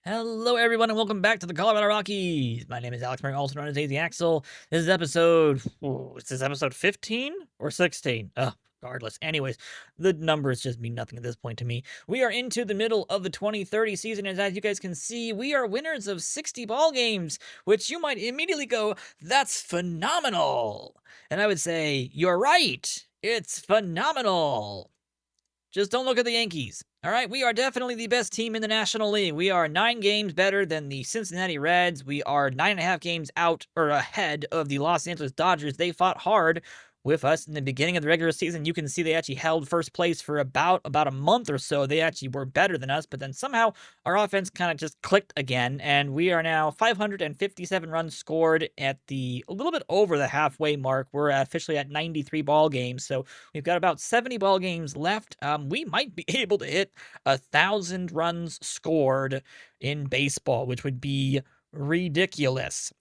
Hello, everyone, and welcome back to the Colorado Rockies. My name is Alex Murray, also known as Daisy Axel. This is episode 15 or 16? Regardless. Anyways, the numbers just mean nothing at this point to me. We are into the middle of the 2030 season, and as you guys can see, we are winners of 60 ball games, which you might immediately go, that's phenomenal. And I would say, you're right. It's phenomenal. Just don't look at the Yankees. All right, we are definitely the best team in the National League. We are 9 games better than the Cincinnati Reds. We are 9.5 games out or ahead of the Los Angeles Dodgers. They fought hard with us in the beginning of the regular season. You can see they actually held first place for about a month or so. They actually were better than us, but then somehow our offense kind of just clicked again, and we are now 557 runs scored at a little bit over the halfway mark. We're officially at 93 ball games, so we've got about 70 ball games left. We might be able to hit 1,000 runs scored in baseball, which would be ridiculous.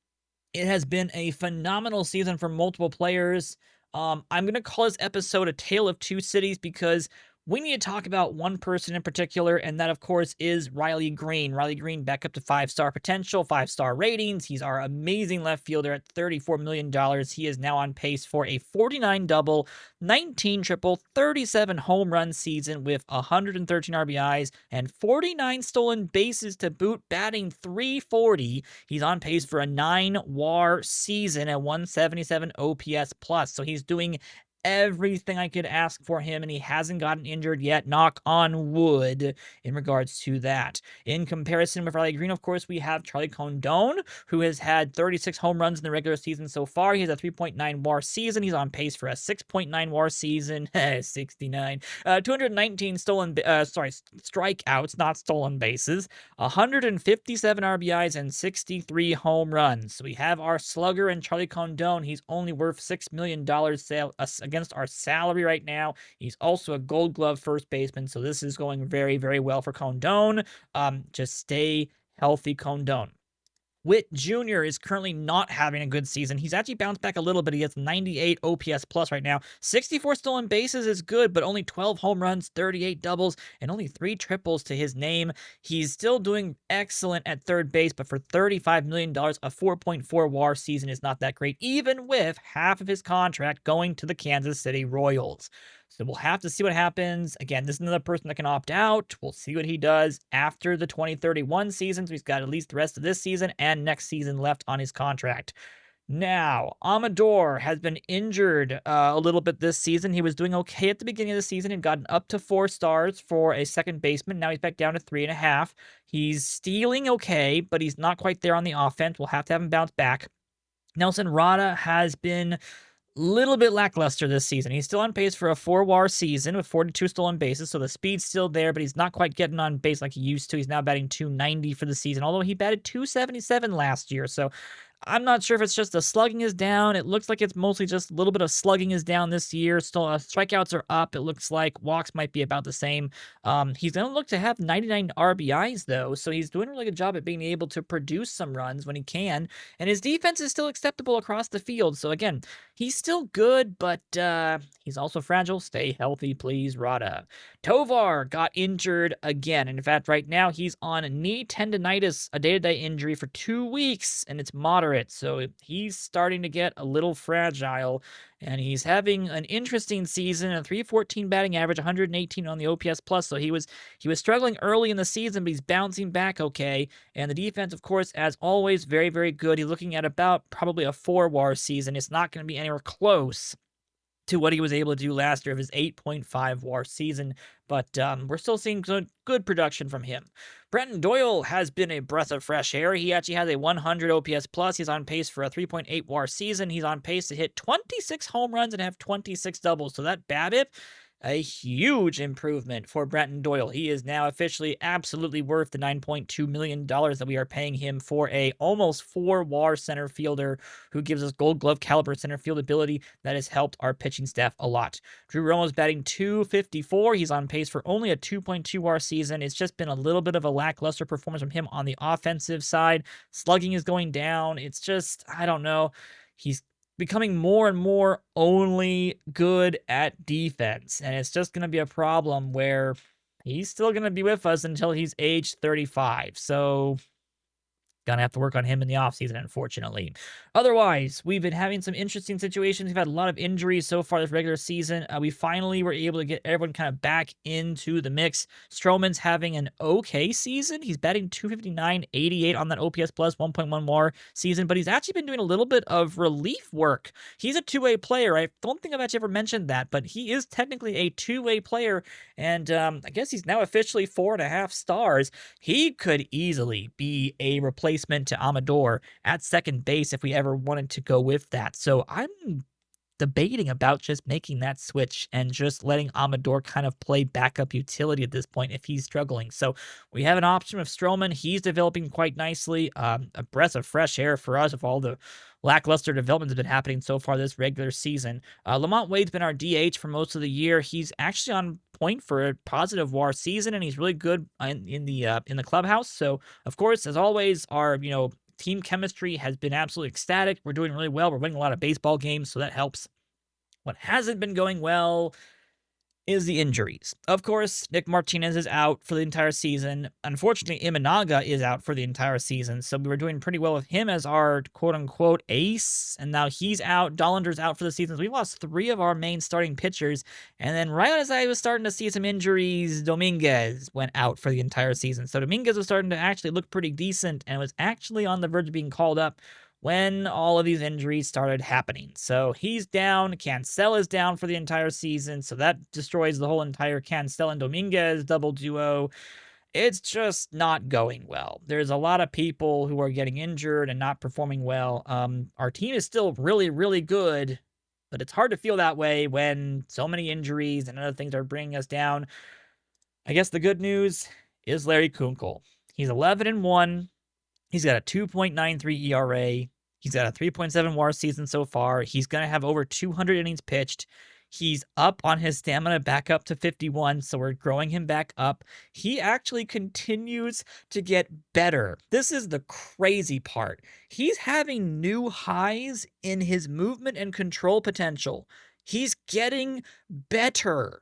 It has been a phenomenal season for multiple players. I'm going to call this episode A Tale of Two Cities because we need to talk about one person in particular, and that, of course, is Riley Green. Riley Green back up to 5-star potential, 5-star ratings. He's our amazing left fielder at $34 million. He is now on pace for a 49 double, 19 triple, 37 home run season with 113 RBIs and 49 stolen bases to boot, batting .340. He's on pace for a 9 WAR season at 177 OPS plus. So he's doing everything I could ask for him, and he hasn't gotten injured yet. Knock on wood in regards to that. In comparison with Riley Green, of course, we have Charlie Condon, who has had 36 home runs in the regular season so far. He has a 3.9 WAR season. He's on pace for a 6.9 WAR season. 69. 219 strikeouts, not stolen bases. 157 RBIs and 63 home runs. So we have our slugger and Charlie Condon. He's only worth $6 million against our salary right now. He's also a Gold Glove first baseman, so this is going very, very well for Condon. Just stay healthy, Condon. Witt Jr. is currently not having a good season. He's actually bounced back a little bit. He has 98 OPS plus right now. 64 stolen bases is good, but only 12 home runs, 38 doubles, and only 3 triples to his name. He's still doing excellent at third base, but for $35 million, a 4.4 WAR season is not that great, even with half of his contract going to the Kansas City Royals. So we'll have to see what happens. Again, this is another person that can opt out. We'll see what he does after the 2031 season. So he's got at least the rest of this season and next season left on his contract. Now, Amador has been injured a little bit this season. He was doing okay at the beginning of the season and gotten up to 4 stars for a second baseman. Now he's back down to 3.5. He's stealing okay, but he's not quite there on the offense. We'll have to have him bounce back. Nelson Rada has been little bit lackluster this season. He's still on pace for a 4 WAR season with 42 stolen bases, so the speed's still there, but he's not quite getting on base like he used to. He's now batting .290 for the season, although he batted .277 last year, so I'm not sure if it's just the slugging is down. It looks like it's mostly just a little bit of slugging is down this year. Still, strikeouts are up. It looks like walks might be about the same. He's going to look to have 99 RBIs, though, so he's doing a really good job at being able to produce some runs when he can, and his defense is still acceptable across the field. So, again, he's still good, but he's also fragile. Stay healthy, please, Rada. Tovar got injured again. And in fact, right now, he's on knee tendonitis, a day-to-day injury for 2 weeks, and it's moderate. So he's starting to get a little fragile, and he's having an interesting season, a .314 batting average, 118 on the OPS plus. So he was struggling early in the season, but he's bouncing back okay. And the defense, of course, as always, very, very good. He's looking at about probably a 4 WAR season. It's not going to be anywhere close to what he was able to do last year of his 8.5 WAR season, but we're still seeing good production from him. Brenton Doyle has been a breath of fresh air. He actually has a 100 OPS plus. He's on pace for a 3.8 WAR season. He's on pace to hit 26 home runs and have 26 doubles. So that BABIP, a huge improvement for Brenton Doyle. He is now officially absolutely worth the $9.2 million that we are paying him for a almost 4 WAR center fielder who gives us Gold Glove caliber center field ability that has helped our pitching staff a lot. Drew Romo's batting .254. He's on pace for only a 2.2 WAR season. It's just been a little bit of a lackluster performance from him on the offensive side. Slugging is going down. It's just, I don't know. He's becoming more and more only good at defense. And it's just going to be a problem where he's still going to be with us until he's age 35. So gonna have to work on him in the offseason, unfortunately. Otherwise, we've been having some interesting situations. We've had a lot of injuries so far this regular season. We finally were able to get everyone kind of back into the mix. Stroman's having an okay season. He's batting 259, 88 on that OPS plus 1.1 WAR season, but he's actually been doing a little bit of relief work. He's a two-way player. I don't think I've actually ever mentioned that, but he is technically a two-way player, and I guess he's now officially 4.5 stars. He could easily be a replacement to Amador at second base if we ever wanted to go with that. So I'm debating about just making that switch and just letting Amador kind of play backup utility at this point if he's struggling. So we have an option with Stroman. He's developing quite nicely. A breath of fresh air for us with all the lackluster development that's been happening so far this regular season. Lamont Wade's been our DH for most of the year. He's actually on point for a positive WAR season, and he's really good in the clubhouse. So of course, as always, our team chemistry has been absolutely ecstatic. We're doing really well. We're winning a lot of baseball games, so that helps. What hasn't been going well is the injuries. Of course, Nick Martinez is out for the entire season. Unfortunately, Imanaga is out for the entire season, so we were doing pretty well with him as our quote-unquote ace, and now he's out. Dollander's out for the season. So we lost 3 of our main starting pitchers, and then right as I was starting to see some injuries, Dominguez went out for the entire season. So Dominguez was starting to actually look pretty decent and was actually on the verge of being called up when all of these injuries started happening. So he's down. Cancel is down for the entire season. So that destroys the whole entire Cancel and Dominguez double duo. It's just not going well. There's a lot of people who are getting injured and not performing well. Our team is still really, really good, but it's hard to feel that way when so many injuries and other things are bringing us down. I guess the good news is Larry Kunkel. He's 11-1. He's got a 2.93 ERA. He's got a 3.7 WAR season so far. He's going to have over 200 innings pitched. He's up on his stamina back up to 51, so we're growing him back up. He actually continues to get better. This is the crazy part. He's having new highs in his movement and control potential. He's getting better.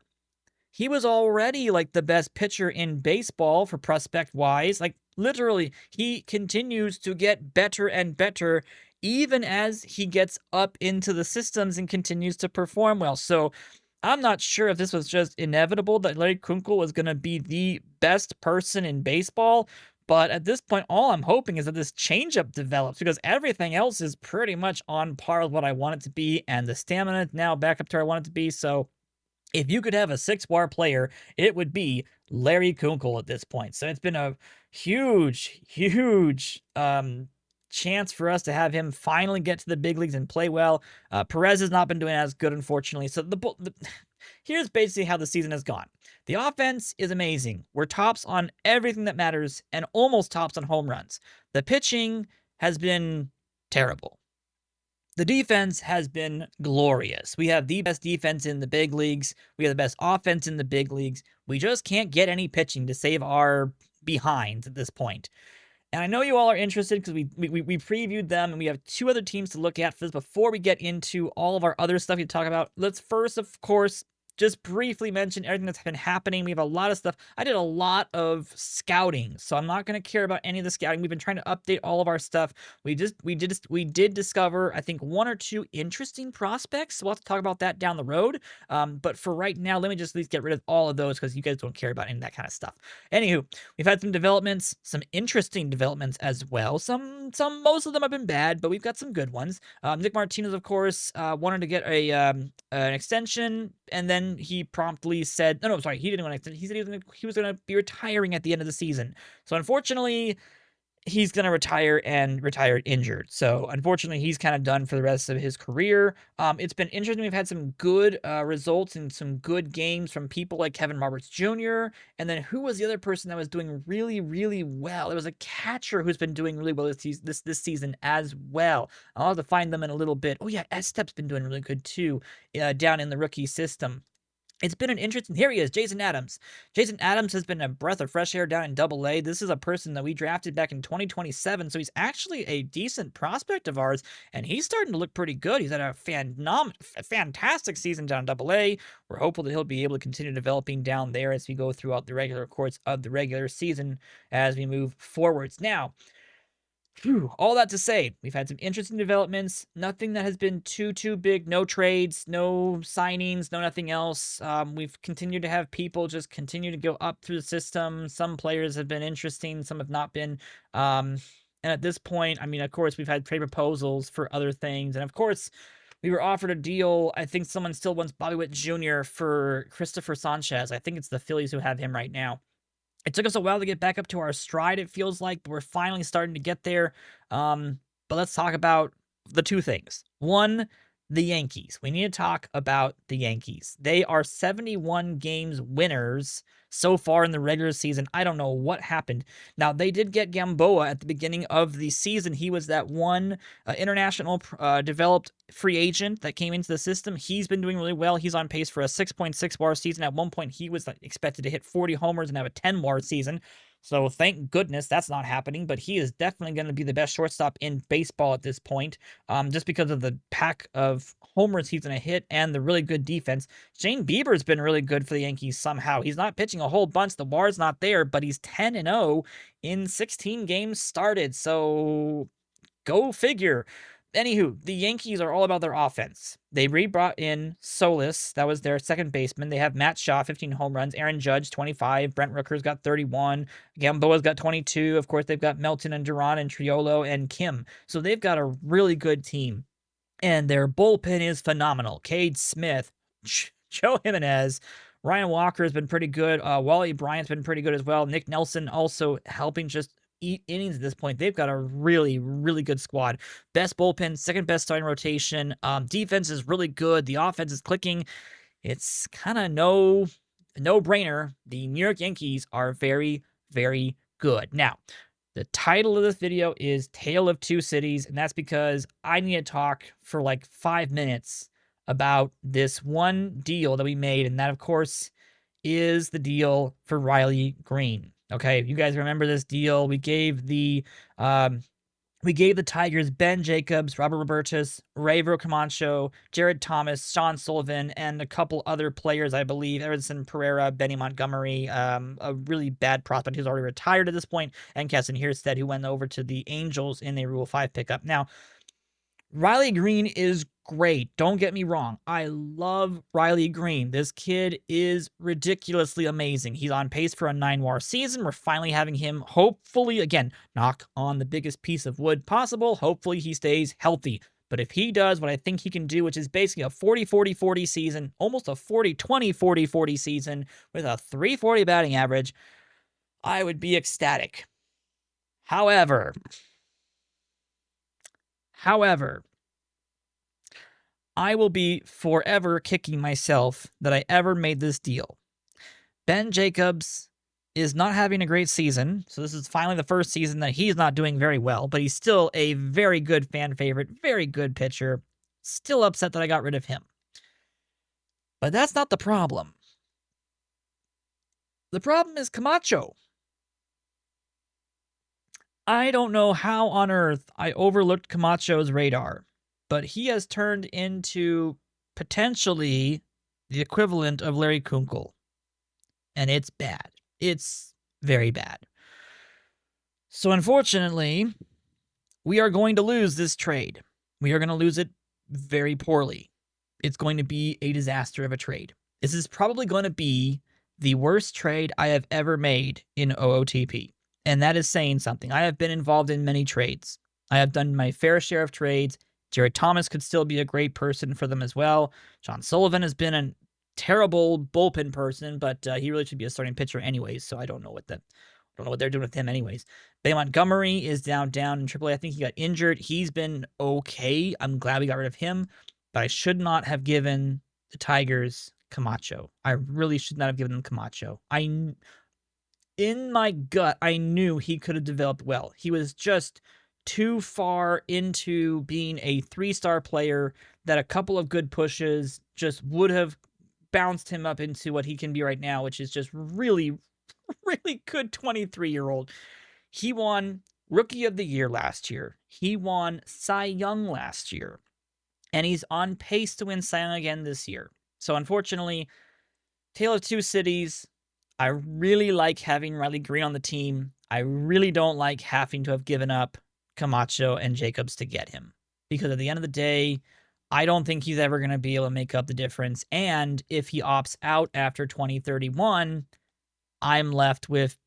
He was already like the best pitcher in baseball for prospect wise. Like literally, he continues to get better and better even as he gets up into the systems and continues to perform well. So I'm not sure if this was just inevitable that Larry Kunkel was going to be the best person in baseball. But at this point, all I'm hoping is that this changeup develops because everything else is pretty much on par with what I want it to be. And the stamina now back up to where I want it to be. So if you could have a 6-WAR player, it would be Larry Kunkel at this point. So it's been a huge, huge chance for us to have him finally get to the big leagues and play well. Perez has not been doing as good, unfortunately. So here's basically how the season has gone. The offense is amazing. We're tops on everything that matters and almost tops on home runs. The pitching has been terrible. The defense has been glorious. We have the best defense in the big leagues. We have the best offense in the big leagues. We just can't get any pitching to save our behind at this point. And I know you all are interested because we previewed them and we have 2 other teams to look at for this before we get into all of our other stuff you talk about. Let's first, of course, just briefly mention everything that's been happening. We have a lot of stuff. I did a lot of scouting, so I'm not going to care about any of the scouting. We've been trying to update all of our stuff. We did discover, I think, 1 or 2 interesting prospects. So we'll have to talk about that down the road. But for right now, let me just at least get rid of all of those because you guys don't care about any of that kind of stuff. Anywho, we've had some developments, some interesting developments as well. Most of them have been bad, but we've got some good ones. Nick Martinez, of course, wanted to get an extension, and then he promptly said, no, sorry, he didn't want to extend. He said he was going to be retiring at the end of the season. So unfortunately, he's going to retire injured. So unfortunately, he's kind of done for the rest of his career. It's been interesting. We've had some good results and some good games from people like Kevin Roberts Jr. And then who was the other person that was doing really, really well? It was a catcher who's been doing really well this season as well. I'll have to find them in a little bit. Oh yeah, Estep's been doing really good too down in the rookie system. It's been an interesting. Here he is, Jason Adams. Jason Adams has been a breath of fresh air down in Double-A. This is a person that we drafted back in 2027, so he's actually a decent prospect of ours, and he's starting to look pretty good. He's had a fantastic season down in Double-A. We're hopeful that he'll be able to continue developing down there as we go throughout the regular course of the regular season as we move forwards. Now, all that to say, we've had some interesting developments. Nothing that has been too big. No trades, no signings, no nothing else. We've continued to have people just continue to go up through the system. Some players have been interesting, some have not been. And at this point, I mean, of course, we've had trade proposals for other things, and of course, we were offered a deal. I think someone still wants Bobby Witt Jr. for Christopher Sanchez. I think it's the Phillies who have him right now. It took us a while to get back up to our stride, it feels like, but we're finally starting to get there. But let's talk about the two things. One, the Yankees. We need to talk about the Yankees. They are 71 games winners so far in the regular season. I don't know what happened. Now, they did get Gamboa at the beginning of the season. He was that one international developed free agent that came into the system. He's been doing really well. He's on pace for a 6.6 WAR season. At one point, he was expected to hit 40 homers and have a 10 WAR season. So thank goodness that's not happening, but he is definitely going to be the best shortstop in baseball at this point, just because of the pack of homers he's going to hit and the really good defense. Shane Bieber's been really good for the Yankees somehow. He's not pitching a whole bunch. The WAR's not there, but he's 10-0 in 16 games started. So go figure. Anywho, the Yankees are all about their offense. They brought in Solis. That was their second baseman. They have Matt Shaw, 15 home runs. Aaron Judge, 25. Brent Rooker's got 31. Gamboa's got 22. Of course, they've got Melton and Duran and Triolo and Kim. So they've got a really good team. And their bullpen is phenomenal. Cade Smith, Joe Jimenez, Ryan Walker has been pretty good. Wally Bryant's been pretty good as well. Nick Nelson also helping just eat innings at this point. They've got a really, really good squad. Best bullpen, second best starting rotation. Defense is really good. The offense is clicking. It's kind of no-brainer. The New York Yankees are very, very good. Now, the title of this video is Tale of Two Cities, and that's because I need to talk for like 5 minutes about this one deal that we made, and that, of course, is the deal for Riley Green. Okay, you guys remember this deal? We gave the Tigers Ben Jacobs, Robert Robertus, Raver Camacho, Jared Thomas, Sean Sullivan, and a couple other players, I believe, Everson Pereira, Benny Montgomery, a really bad prospect who's already retired at this point, and Keston Hierstead, who went over to the Angels in a Rule 5 pickup. Now, Riley Green is great. Don't get me wrong. I love Riley Green. This kid is ridiculously amazing. He's on pace for a 9 WAR season. We're finally having him, hopefully, again, knock on the biggest piece of wood possible. Hopefully he stays healthy. But if he does what I think he can do, which is basically a 40-40-40 season, almost a 40-20-40-40 season with a 340 batting average, I would be ecstatic. However, I will be forever kicking myself that I ever made this deal. Ben Jacobs is not having a great season, so this is finally the first season that he's not doing very well, but he's still a very good fan favorite, very good pitcher. Still upset that I got rid of him. But that's not the problem. The problem is Camacho. I don't know how on earth I overlooked Camacho's radar, but he has turned into potentially the equivalent of Larry Kunkel. And it's bad. It's very bad. So unfortunately, we are going to lose this trade. We are going to lose it very poorly. It's going to be a disaster of a trade. This is probably going to be the worst trade I have ever made in OOTP. And that is saying something. I have been involved in many trades. I have done my fair share of trades. Jared Thomas could still be a great person for them as well. Sean Sullivan has been a terrible bullpen person, but he really should be a starting pitcher anyways, so I don't know what they're doing with him anyways. Benny Montgomery is down in AAA. I think he got injured. He's been okay. I'm glad we got rid of him, but I should not have given the Tigers Camacho. I really should not have given them Camacho. In my gut, I knew he could have developed well. He was just too far into being a 3-star player that a couple of good pushes just would have bounced him up into what he can be right now, which is just really, really good 23-year-old. He won Rookie of the Year last year. He won Cy Young last year. And he's on pace to win Cy Young again this year. So unfortunately, Tale of Two Cities. I really like having Riley Green on the team. I really don't like having to have given up Camacho and Jacobs to get him. Because at the end of the day, I don't think he's ever going to be able to make up the difference. And if he opts out after 2031, I'm left with,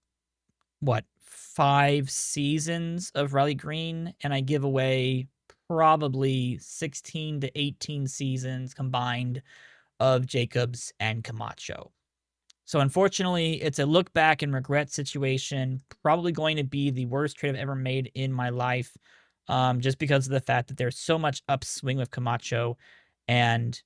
what, 5 seasons of Riley Green, and I give away probably 16 to 18 seasons combined of Jacobs and Camacho. So unfortunately, it's a look back and regret situation. Probably going to be the worst trade I've ever made in my life, just because of the fact that there's so much upswing with Camacho and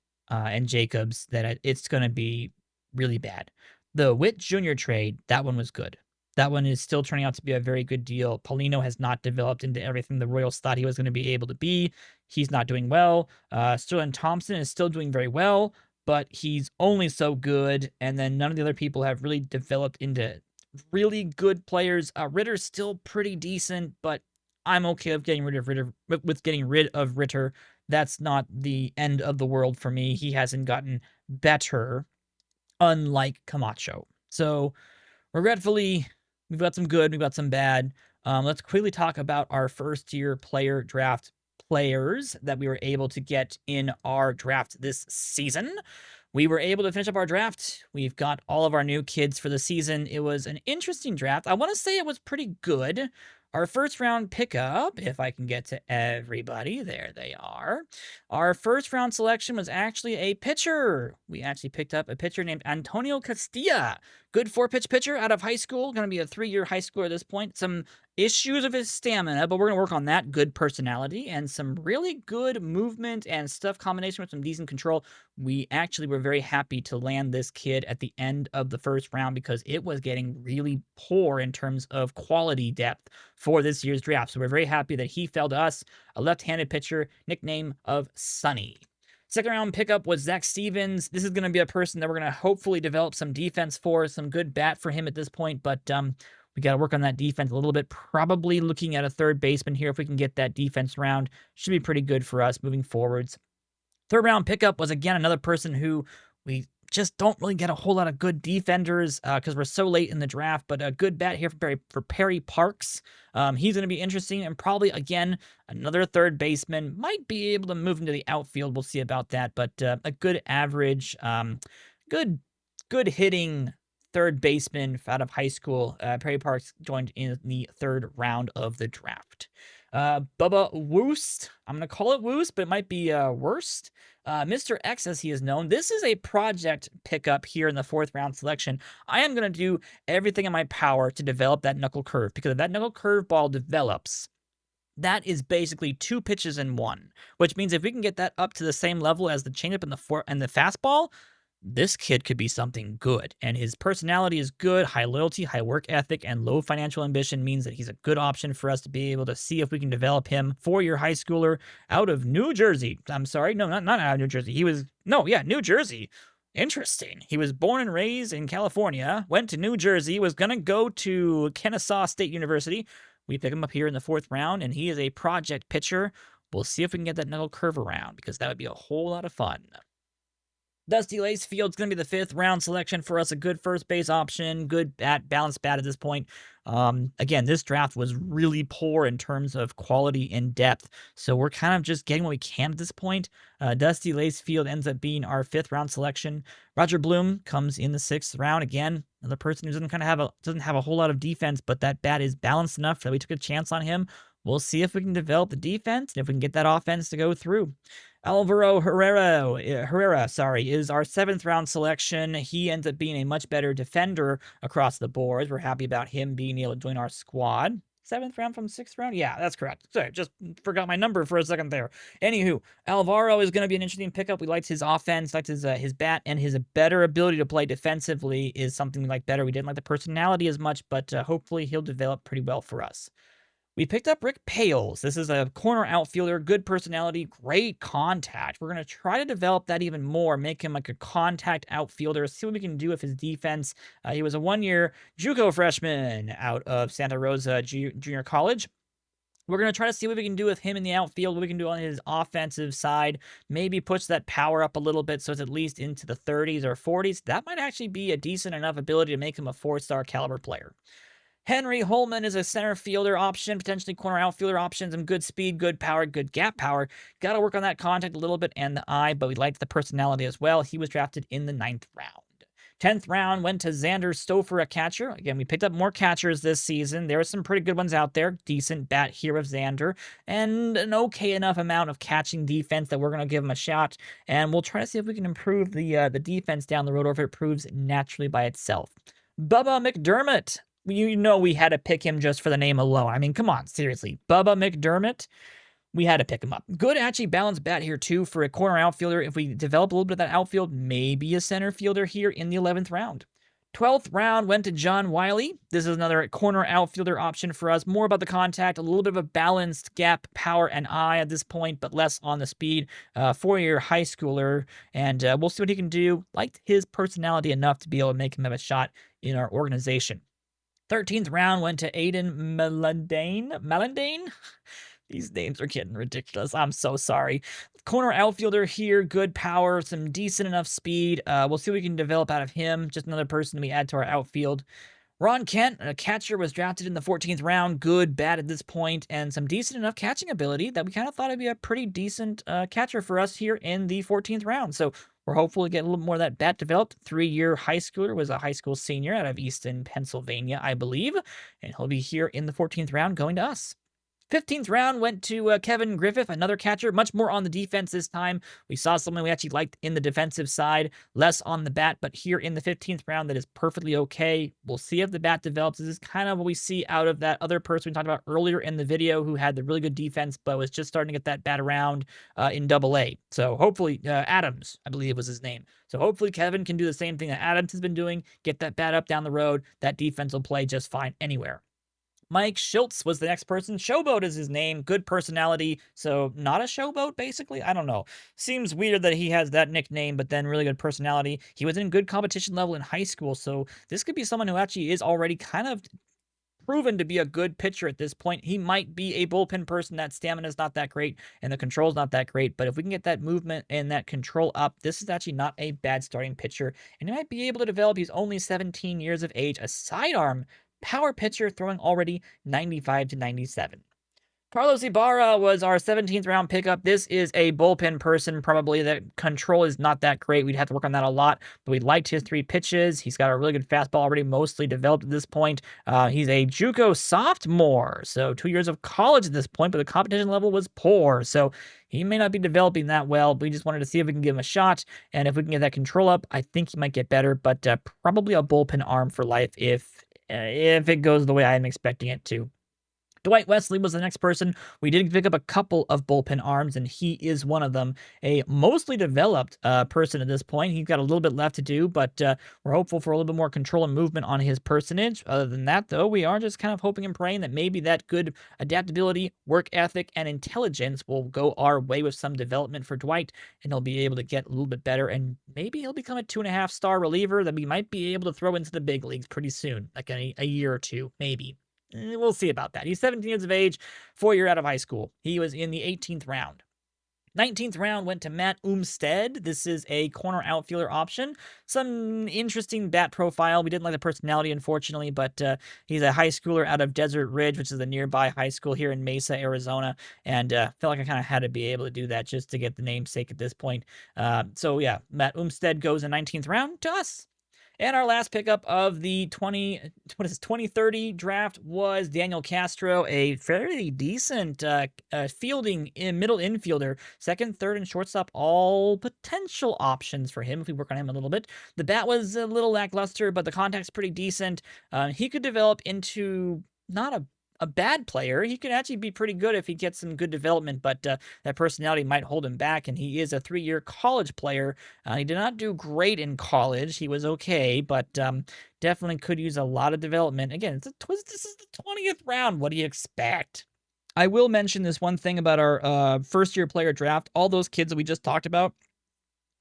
Jacobs that it's going to be really bad. The Witt Jr. trade, that one was good. That one is still turning out to be a very good deal. Paulino has not developed into everything the Royals thought he was going to be able to be. He's not doing well. Sterling Thompson is still doing very well, but he's only so good, and then none of the other people have really developed into really good players. Ritter's still pretty decent, but I'm okay with getting rid of Ritter. That's not the end of the world for me. He hasn't gotten better, unlike Camacho. So, regretfully, we've got some good, we've got some bad. Let's quickly talk about our first-year player draft players that we were able to get in our draft this season. We were able to finish up our draft. We've got all of our new kids for the season. It was an interesting draft. I want to say it was pretty good. Our first round pickup, if I can get to everybody, there they are. Our first round selection was actually a pitcher. We actually picked up a pitcher named Antonio Castilla. Good 4-pitch pitcher out of high school. Going to be a 3-year high schooler at this point. Some issues of his stamina, but we're going to work on that. Good personality and some really good movement and stuff combination with some decent control. We actually were very happy to land this kid at the end of the first round because it was getting really poor in terms of quality depth for this year's draft. So we're very happy that he fell to us, a left-handed pitcher, nickname of Sonny. Second round pickup was Zach Stevens. This is going to be a person that we're going to hopefully develop some defense for, some good bat for him at this point, but we got to work on that defense a little bit. Probably looking at a third baseman here if we can get that defense round. Should be pretty good for us moving forwards. Third round pickup was, again, another person who we just don't really get a whole lot of good defenders because we're so late in the draft, but a good bat here for Perry Parks. He's going to be interesting, and probably, again, another third baseman. Might be able to move into the outfield. We'll see about that, but a good average, good hitting third baseman out of high school. Perry Parks joined in the third round of the draft. Bubba Woost. I'm going to call it Woost, but it might be Worst. Mr. X, as he is known. This is a project pickup here in the fourth round selection. I am going to do everything in my power to develop that knuckle curve, because if that knuckle curve ball develops, that is basically 2 pitches in one, which means if we can get that up to the same level as the changeup and the fastball, this kid could be something good. And his personality is good. High loyalty, high work ethic, and low financial ambition means that he's a good option for us to be able to see if we can develop him. 4-year high schooler out of New Jersey. I'm sorry. No, not out of New Jersey. New Jersey. Interesting. He was born and raised in California, went to New Jersey, was going to go to Kennesaw State University. We pick him up here in the 4th round, and he is a project pitcher. We'll see if we can get that knuckle curve around, because that would be a whole lot of fun. Dusty Lacefield's going to be the 5th round selection for us. A good first base option, good bat, balanced bat at this point. Again, this draft was really poor in terms of quality and depth, so we're kind of just getting what we can at this point. Dusty Lacefield ends up being our 5th round selection. Roger Bloom comes in the 6th round. Again, another person who doesn't have a whole lot of defense, but that bat is balanced enough that we took a chance on him. We'll see if we can develop the defense and if we can get that offense to go through. Alvaro Herrera, is our 7th round selection. He ends up being a much better defender across the board. We're happy about him being able to join our squad. 7th round from 6th round? Yeah, that's correct. Sorry, just forgot my number for a second there. Anywho, Alvaro is going to be an interesting pickup. We liked his offense, liked his bat, and his better ability to play defensively is something we like better. We didn't like the personality as much, but hopefully he'll develop pretty well for us. We picked up Rick Pales. This is a corner outfielder, good personality, great contact. We're going to try to develop that even more, make him like a contact outfielder, see what we can do with his defense. He was a one-year JUCO freshman out of Santa Rosa Junior College. We're going to try to see what we can do with him in the outfield, what we can do on his offensive side, maybe push that power up a little bit so it's at least into the 30s or 40s. That might actually be a decent enough ability to make him a 4-star caliber player. Henry Holman is a center fielder option, potentially corner outfielder option. Some good speed, good power, good gap power. Got to work on that contact a little bit and the eye, but we liked the personality as well. He was drafted in the 9th round. 10th round went to Xander Stouffer, a catcher. Again, we picked up more catchers this season. There were some pretty good ones out there. Decent bat here of Xander, and an okay enough amount of catching defense that we're going to give him a shot. And we'll try to see if we can improve the defense down the road, or if it proves naturally by itself. Bubba McDermott. You know we had to pick him just for the name alone. I mean, come on, seriously. Bubba McDermott. We had to pick him up. Good, actually balanced bat here, too, for a corner outfielder. If we develop a little bit of that outfield, maybe a center fielder here in the 11th round. 12th round went to John Wiley. This is another corner outfielder option for us. More about the contact, a little bit of a balanced gap, power, and eye at this point, but less on the speed. 4-year high schooler, and we'll see what he can do. Liked his personality enough to be able to make him have a shot in our organization. 13th round went to Aiden Malandane? These names are getting ridiculous. I'm so sorry. Corner outfielder here, good power, some decent enough speed. We'll see what we can develop out of him. Just another person we add to our outfield. Ron Kent, a catcher, was drafted in the 14th round. Good bat at this point, and some decent enough catching ability that we kind of thought it'd be a pretty decent catcher for us here in the 14th round. So we're hopeful to get a little more of that bat developed. 3-year high schooler, was a high school senior out of Easton, Pennsylvania, I believe. And he'll be here in the 14th round going to us. 15th round went to Kevin Griffith, another catcher, much more on the defense this time. We saw something we actually liked in the defensive side, less on the bat, but here in the 15th round, that is perfectly okay. We'll see if the bat develops. This is kind of what we see out of that other person we talked about earlier in the video who had the really good defense, but was just starting to get that bat around in Double-A. So hopefully, Adams, I believe was his name. So hopefully Kevin can do the same thing that Adams has been doing, get that bat up down the road. That defense will play just fine anywhere. Mike Schultz was the next person. Showboat is his name. Good personality. So not a showboat, basically? I don't know. Seems weird that he has that nickname, but then really good personality. He was in good competition level in high school, so this could be someone who actually is already kind of proven to be a good pitcher at this point. He might be a bullpen person. That stamina is not that great, and the control's not that great, but if we can get that movement and that control up, this is actually not a bad starting pitcher, and he might be able to develop. He's only 17 years of age, a sidearm power pitcher, throwing already 95 to 97. Carlos Ibarra was our 17th round pickup. This is a bullpen person, probably. The control is not that great. We'd have to work on that a lot, but we liked his 3 pitches. He's got a really good fastball already, mostly developed at this point. He's a JUCO sophomore, so 2 years of college at this point, but the competition level was poor, so he may not be developing that well. We just wanted to see if we can give him a shot, and if we can get that control up, I think he might get better, but probably a bullpen arm for life if it goes the way I'm expecting it to. Dwight Wesley was the next person. We did pick up a couple of bullpen arms, and he is one of them. A mostly developed person at this point. He's got a little bit left to do, but we're hopeful for a little bit more control and movement on his personage. Other than that, though, we are just kind of hoping and praying that maybe that good adaptability, work ethic, and intelligence will go our way with some development for Dwight, and he'll be able to get a little bit better, and maybe he'll become a 2.5-star reliever that we might be able to throw into the big leagues pretty soon, like a year or two, maybe. We'll see about that. He's 17 years of age, 4-year out of high school. He was in the 18th round. 19th round went to Matt Umstead. This is a corner outfielder option. Some interesting bat profile. We didn't like the personality, unfortunately, but he's a high schooler out of Desert Ridge, which is a nearby high school here in Mesa, Arizona, and felt like I kind of had to be able to do that just to get the namesake at this point. So yeah, Matt Umstead goes in 19th round to us. And our last pickup of the 2030 draft was Daniel Castro, a fairly decent fielding middle infielder. Second, third, and shortstop, all potential options for him if we work on him a little bit. The bat was a little lackluster, but the contact's pretty decent. He could develop into not a bad player. He could actually be pretty good if he gets some good development, but that personality might hold him back, and he is a 3-year college player. He did not do great in college. He was okay, but definitely could use a lot of development. Again, this is the 20th round. What do you expect? I will mention this one thing about our first-year player draft. All those kids that we just talked about,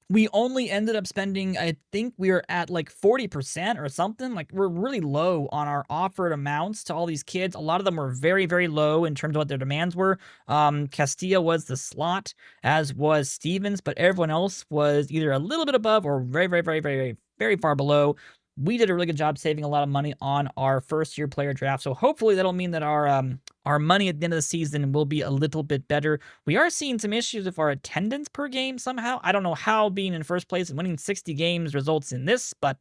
we only ended up spending, I think we were at like 40% or something. Like, we're really low on our offered amounts to all these kids. A lot of them were very, very low in terms of what their demands were. Castilla was the slot, as was Stevens, but everyone else was either a little bit above or very, very, very, very, very, very far below. We did a really good job saving a lot of money on our first year player draft. So hopefully that'll mean that our money at the end of the season will be a little bit better. We are seeing some issues with our attendance per game somehow. I don't know how being in first place and winning 60 games results in this, but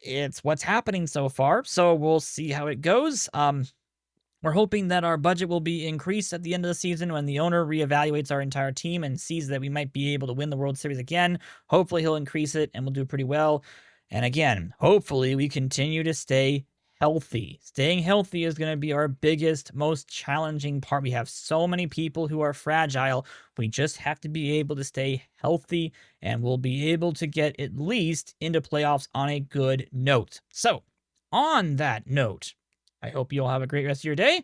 it's what's happening so far. So we'll see how it goes. We're hoping that our budget will be increased at the end of the season when the owner reevaluates our entire team and sees that we might be able to win the World Series again. Hopefully he'll increase it and we'll do pretty well. And again, hopefully we continue to stay healthy. Staying healthy is going to be our biggest, most challenging part. We have so many people who are fragile. We just have to be able to stay healthy, and we'll be able to get at least into playoffs on a good note. So, on that note, I hope you all have a great rest of your day.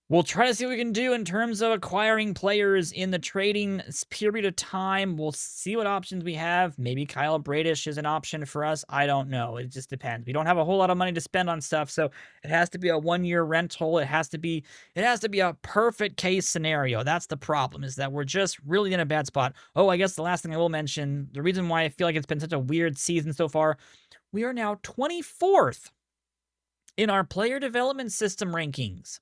We'll try to see what we can do in terms of acquiring players in the trading period of time. We'll see what options we have. Maybe Kyle Bradish is an option for us. I don't know. It just depends. We don't have a whole lot of money to spend on stuff, so it has to be a one-year rental. It has to be a perfect case scenario. That's the problem, is that we're just really in a bad spot. Oh, I guess the last thing I will mention, the reason why I feel like it's been such a weird season so far, we are now 24th in our player development system rankings.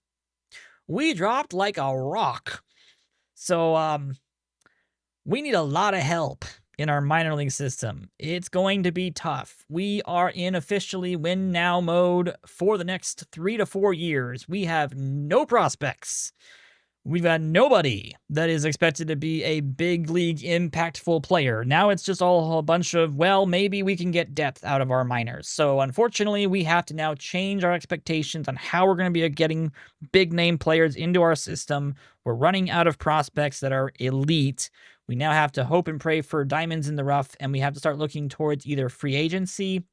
We dropped like a rock. So, we need a lot of help in our minor league system. It's going to be tough. We are in officially win now mode for the next 3 to 4 years. We have no prospects. We've got nobody that is expected to be a big league impactful player. Now it's just all a bunch of, well, maybe we can get depth out of our minors. So unfortunately, we have to now change our expectations on how we're going to be getting big name players into our system. We're running out of prospects that are elite. We now have to hope and pray for diamonds in the rough, and we have to start looking towards either free agency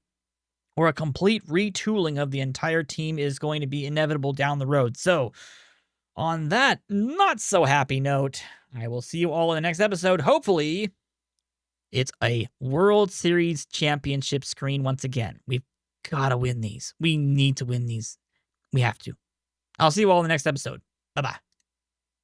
or a complete retooling of the entire team is going to be inevitable down the road. So, on that not so happy note, I will see you all in the next episode. Hopefully, it's a World Series championship screen once again. We've got to win these. We need to win these. We have to. I'll see you all in the next episode. Bye-bye.